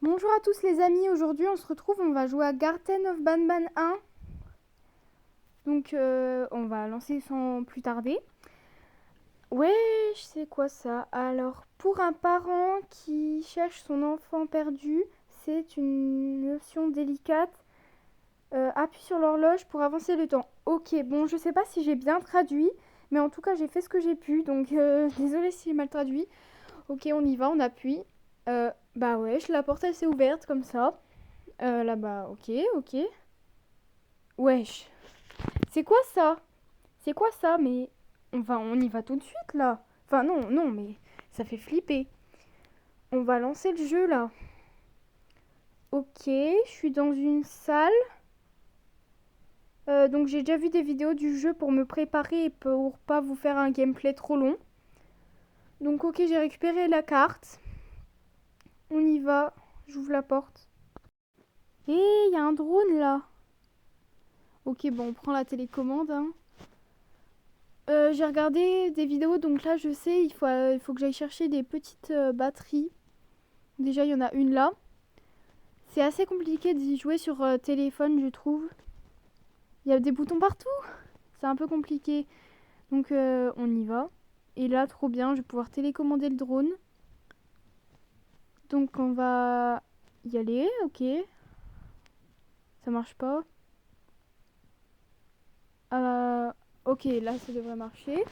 Bonjour à tous les amis, aujourd'hui on se retrouve, on va jouer à Garten of Banban 1. Donc on va lancer sans plus tarder. Ouais, je sais quoi ça. Alors pour un parent qui cherche son enfant perdu, c'est une notion délicate. Appuie sur l'horloge pour avancer le temps. Ok, bon je sais pas si j'ai bien traduit, mais en tout cas j'ai fait ce que j'ai pu, donc désolé si j'ai mal traduit. Ok, on y va, on appuie. Bah ouais, la porte elle s'est ouverte comme ça. Là-bas, ok, ok. Wesh, c'est quoi ça? C'est quoi ça? Mais on y va tout de suite là. Enfin non, non, mais ça fait flipper. On va lancer le jeu là. Ok, je suis dans une salle. Donc j'ai déjà vu des vidéos du jeu pour me préparer et pour pas vous faire un gameplay trop long. Donc ok, j'ai récupéré la carte. On y va. J'ouvre la porte. Hé, il y a un drone là. Ok, bon, on prend la télécommande, hein. J'ai regardé des vidéos, donc là je sais, il faut que j'aille chercher des petites batteries. Déjà, il y en a une là. C'est assez compliqué d'y jouer sur téléphone, je trouve. Il y a des boutons partout. C'est un peu compliqué. Donc on y va. Et là, trop bien, je vais pouvoir télécommander le drone. Donc on va y aller, ok. Ça marche pas. Euh, ok, là ça devrait marcher.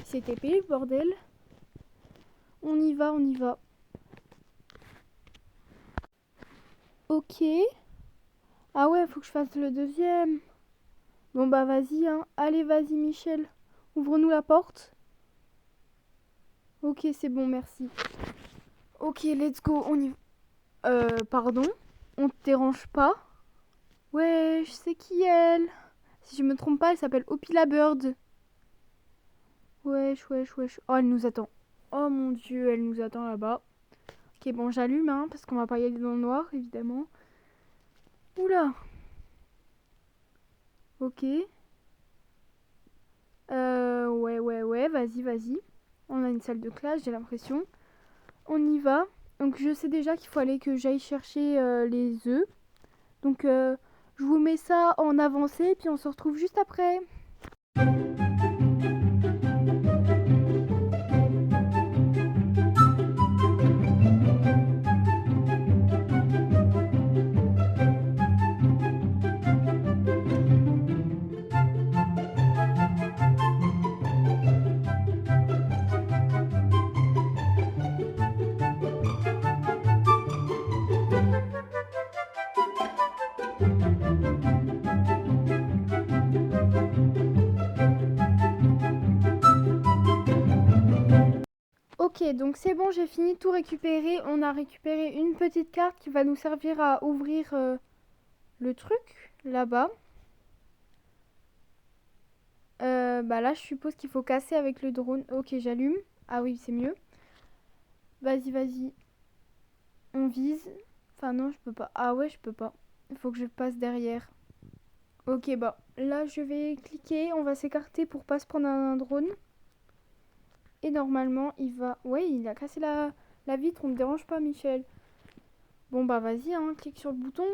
C'est TP, bordel. On y va, on y va. Ok. Ah ouais, faut que je fasse le deuxième. Bon bah vas-y, hein. Allez, vas-y Michel. Ouvre-nous la porte. Ok, c'est bon, merci. Ok, let's go, on y va. Pardon? On te dérange pas? Ouais, je sais qui elle. Si je me trompe pas, elle s'appelle Opila Bird. Wesh, wesh, wesh. Oh, elle nous attend. Oh mon dieu, elle nous attend là-bas. Ok, bon, j'allume, hein, parce qu'on va pas y aller dans le noir, évidemment. Oula. Ok. Ouais, ouais, ouais, vas-y, vas-y. On a une salle de classe, j'ai l'impression. On y va. Donc je sais déjà qu'il faut aller que j'aille chercher les œufs. Donc je vous mets ça en avancée et puis on se retrouve juste après. Ok, donc c'est bon, j'ai fini de tout récupérer. On a récupéré une petite carte qui va nous servir à ouvrir le truc là-bas. Bah là, je suppose qu'il faut casser avec le drone. Ok, j'allume. Ah oui, c'est mieux. Vas-y, vas-y. On vise. Enfin non, je peux pas. Ah ouais, je peux pas. Il faut que je passe derrière. Ok, bah là, je vais cliquer. On va s'écarter pour pas se prendre un drone. Et normalement, il va... Ouais, il a cassé la vitre. On ne dérange pas, Michel. Bon, bah vas-y, hein. Clique sur le bouton.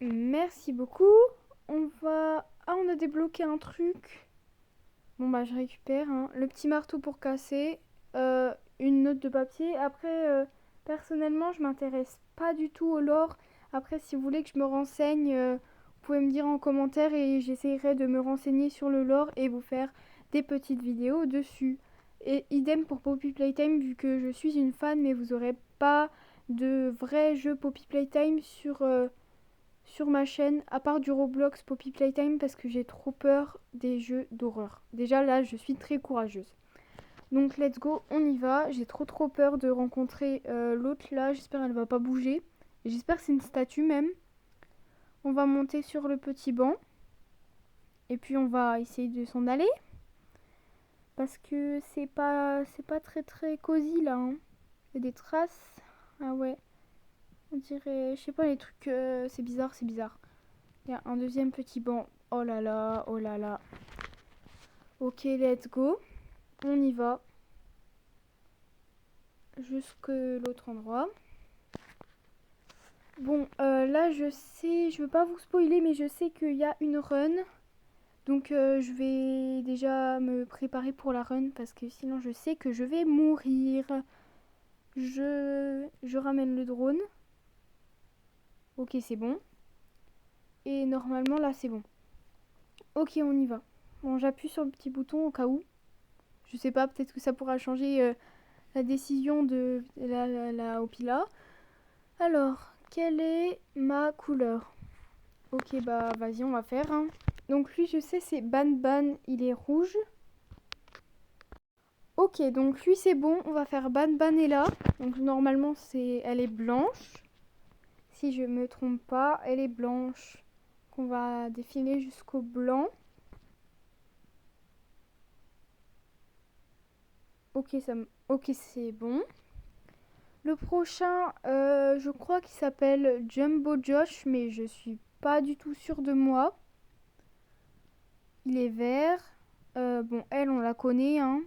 Merci beaucoup. On va... Ah, on a débloqué un truc. Bon, bah je récupère, hein. Le petit marteau pour casser. Une note de papier. Après, personnellement, je m'intéresse pas du tout au lore. Après, si vous voulez que je me renseigne, vous pouvez me dire en commentaire et j'essaierai de me renseigner sur le lore et vous faire des petites vidéos dessus. Et idem pour Poppy Playtime, vu que je suis une fan, mais vous aurez pas de vrai jeu Poppy Playtime sur ma chaîne, à part du Roblox Poppy Playtime, parce que j'ai trop peur des jeux d'horreur. Déjà là, je suis très courageuse. Donc let's go, on y va. J'ai trop peur de rencontrer l'autre là. J'espère qu'elle va pas bouger. J'espère que c'est une statue même. On va monter sur le petit banc. Et puis on va essayer de s'en aller. Parce que c'est pas très cosy là, hein. Il y a des traces. Ah ouais. On dirait, je sais pas, les trucs, c'est bizarre, c'est bizarre. Il y a un deuxième petit banc. Oh là là, oh là là. Ok, let's go. On y va. jusque l'autre endroit. Bon, là je sais, je veux pas vous spoiler, mais je sais qu'il y a une run. Donc je vais déjà me préparer pour la run parce que sinon je sais que je vais mourir. Je ramène le drone. Ok, c'est bon. Et normalement là c'est bon. Ok, on y va. Bon, j'appuie sur le petit bouton au cas où. Je sais pas, peut-être que ça pourra changer la décision de la Opila. Alors, quelle est ma couleur? Ok, bah vas-y, on va faire. Hein. Donc lui, je sais, c'est Ban Ban, il est rouge. Ok, donc lui, c'est bon, on va faire Ban Ban est là. Donc normalement, elle est blanche. Si je me trompe pas, elle est blanche. Qu'on va défiler jusqu'au blanc. Ok, ok, c'est bon. Le prochain, je crois qu'il s'appelle Jumbo Josh, mais je suis pas du tout sûre de moi. Il est vert. Bon, elle, on la connaît, hein.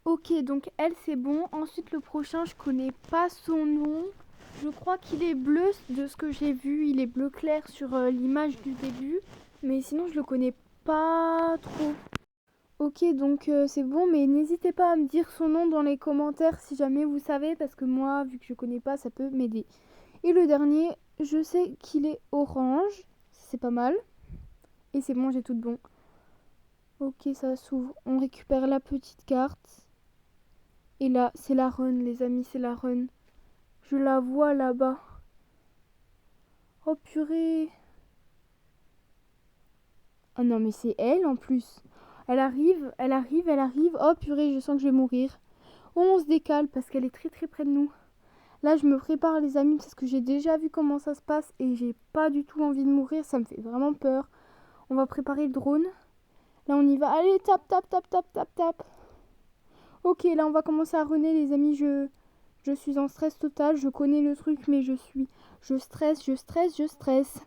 Ok, donc elle, c'est bon. Ensuite, le prochain, je connais pas son nom. Je crois qu'il est bleu, de ce que j'ai vu. Il est bleu clair sur l'image du début. Mais sinon, je le connais pas trop. Ok, donc c'est bon, mais n'hésitez pas à me dire son nom dans les commentaires si jamais vous savez, parce que moi, vu que je connais pas, ça peut m'aider. Et le dernier, je sais qu'il est orange, c'est pas mal. Et c'est bon, j'ai tout de bon. Ok, ça s'ouvre. On récupère la petite carte. Et là, c'est la run, les amis, c'est la run. Je la vois là-bas. Oh purée. Oh non, mais c'est elle en plus. Elle arrive, elle arrive, elle arrive. Oh purée, je sens que je vais mourir. Oh, on se décale parce qu'elle est très très près de nous. Là, je me prépare, les amis, parce que j'ai déjà vu comment ça se passe et j'ai pas du tout envie de mourir. Ça me fait vraiment peur. On va préparer le drone. Là, on y va. Allez, tape, tape, tape, tape, tape, tape. Ok, là, on va commencer à runner, les amis. Je suis en stress total. Je connais le truc, mais je stresse, je stresse, je stresse.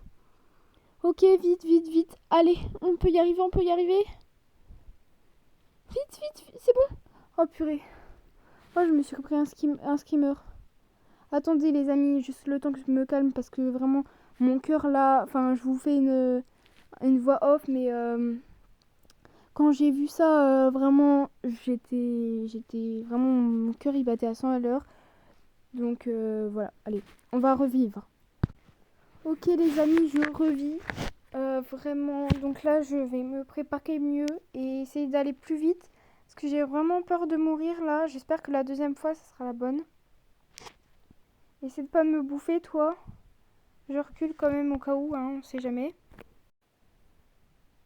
Ok, vite, vite, vite. Allez, on peut y arriver, on peut y arriver. Vite, vite, vite, c'est bon. Oh purée. Oh, je me suis repris un skimmer. Attendez les amis, juste le temps que je me calme parce que vraiment mon cœur là, enfin je vous fais une voix off, mais quand j'ai vu ça, vraiment j'étais vraiment, mon cœur il battait à 100 à l'heure. Donc voilà, allez, on va revivre. Ok les amis, je revis. Vraiment, donc là je vais me préparer mieux et essayer d'aller plus vite. Parce que j'ai vraiment peur de mourir là. J'espère que la deuxième fois, ça sera la bonne. Essaie de pas me bouffer, toi. Je recule quand même au cas où, hein, on sait jamais.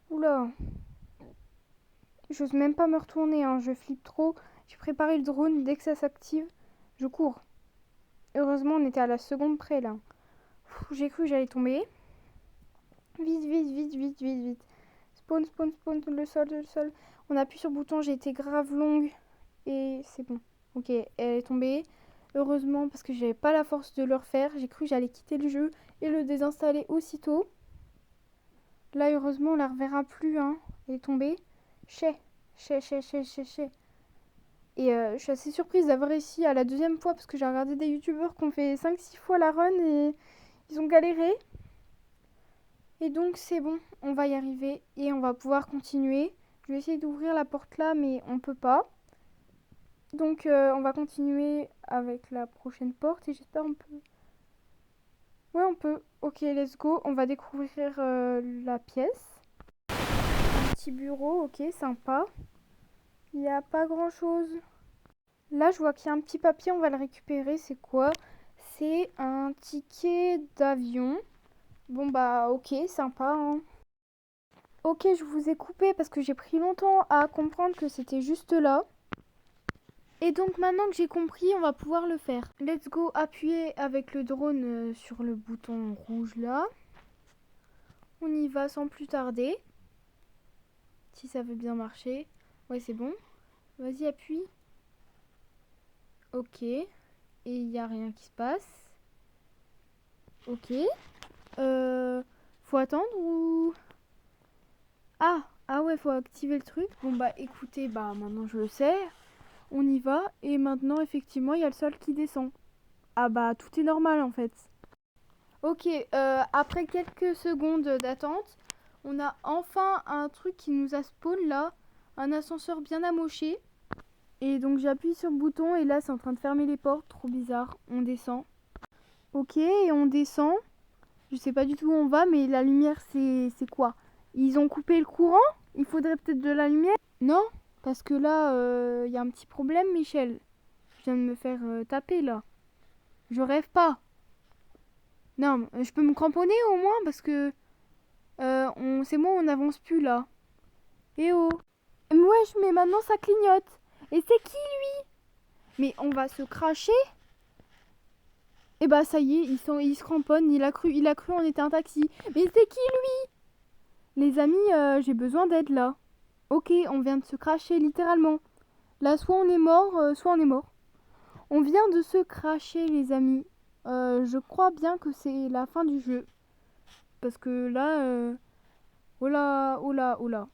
Oula. J'ose même pas me retourner, hein, je flippe trop. J'ai préparé le drone, dès que ça s'active, je cours. Heureusement, on était à la seconde près, là. J'ai cru que j'allais tomber. Vite, vite, vite, vite, vite, vite. Spawn, spawn, spawn, le sol, le sol. On appuie sur le bouton, j'ai été grave longue. Et c'est bon. Ok, elle est tombée. Heureusement, parce que j'avais pas la force de le refaire. J'ai cru que j'allais quitter le jeu et le désinstaller aussitôt. Là, heureusement, on la reverra plus, hein. Elle est tombée. Chais, chais, chais, chais, chais, chais. Et je suis assez surprise d'avoir réussi à la deuxième fois parce que j'ai regardé des youtubeurs qui ont fait 5-6 fois la run et ils ont galéré. Et donc c'est bon, on va y arriver et on va pouvoir continuer. Je vais essayer d'ouvrir la porte là mais on peut pas. Donc on va continuer avec la prochaine porte et j'espère on peut... Ouais on peut. Ok let's go, on va découvrir la pièce. Un petit bureau, ok sympa. Il n'y a pas grand chose. Là, je vois qu'il y a un petit papier, on va le récupérer. C'est quoi? C'est un ticket d'avion. Bon, bah, ok, sympa, hein. Ok, je vous ai coupé parce que j'ai pris longtemps à comprendre que c'était juste là. Et donc, maintenant que j'ai compris, on va pouvoir le faire. Let's go, appuyer avec le drone sur le bouton rouge là. On y va sans plus tarder. Si ça veut bien marcher. Ouais, c'est bon. Vas-y, appuie. Ok. Et il n'y a rien qui se passe. Ok. Faut attendre ou... Ah, ah ouais, faut activer le truc. Bon bah écoutez, bah maintenant je le sais. On y va et maintenant effectivement il y a le sol qui descend. Ah bah tout est normal en fait. Ok, après quelques secondes d'attente, on a enfin un truc qui nous a spawn là, un ascenseur bien amoché. Et donc j'appuie sur le bouton et là c'est en train de fermer les portes, trop bizarre, on descend. Ok, et on descend. Je sais pas du tout où on va, mais la lumière c'est quoi? Ils ont coupé le courant? Il faudrait peut-être de la lumière? Non, parce que là, y a un petit problème, Michel. Je viens de me faire taper là. Je rêve pas. Non, je peux me cramponner au moins parce que c'est moi, on n'avance plus là. Eh oh. Wesh, mais maintenant ça clignote. Et c'est qui lui? Mais on va se cracher? Et bah ça y est, il se cramponne, il a cru on était un taxi. Mais c'est qui lui? Les amis, j'ai besoin d'aide là. Ok, on vient de se cracher littéralement. Là, soit on est mort, soit on est mort. On vient de se cracher, les amis. Je crois bien que c'est la fin du jeu. Parce que là, oh là, oh là, oh là.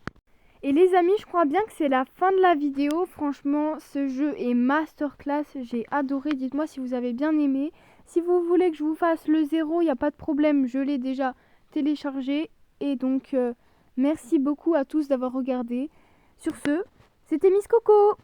Et les amis, je crois bien que c'est la fin de la vidéo. Franchement, ce jeu est masterclass. J'ai adoré. Dites-moi si vous avez bien aimé. Si vous voulez que je vous fasse le 0, il n'y a pas de problème. Je l'ai déjà téléchargé. Et donc, merci beaucoup à tous d'avoir regardé. Sur ce, c'était Miss Coco.